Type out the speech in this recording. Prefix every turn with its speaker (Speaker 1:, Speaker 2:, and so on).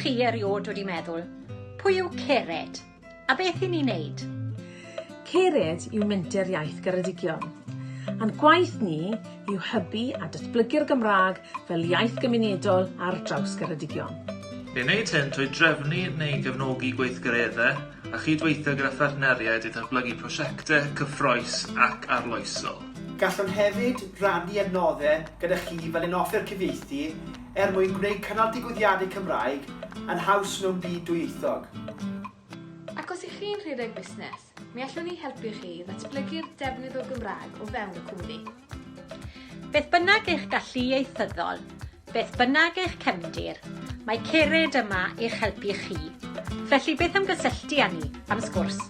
Speaker 1: chi eriod wedi meddwl, pwy yw Cered? A beth i ni'n neud?
Speaker 2: Cered yw menter iaith Geredigion. A'n gwaith ni yw hybu a datblygu'r Gymraeg fel iaith gymunedol ar draws Geredigion.
Speaker 3: Ni'n gwneud hyn trwy drefnu neu gefnogi gweithgareddau a chydweithio gyda phartneriaid i ddatblygu prosiectau cyffrous ac arloesol.
Speaker 4: Gallwn hefyd rannu adnoddau gyda chi fel un offer cyfieithu mwyn gwneud cynnal digwyddiadau Cymraeg yn haws mewn byd dwyieithog.
Speaker 5: Ac os ych chi'n rhedeg busnes, mi allwn ni helpu chi ddatblygu'r defnydd o Gymraeg o fewn y cwmni.
Speaker 1: Beth bynnag eich gallu ieithyddol, beth bynnag eich cefndir, mae Cered yma i'ch helpu chi. Felly beth am gysylltu â ni am sgwrs?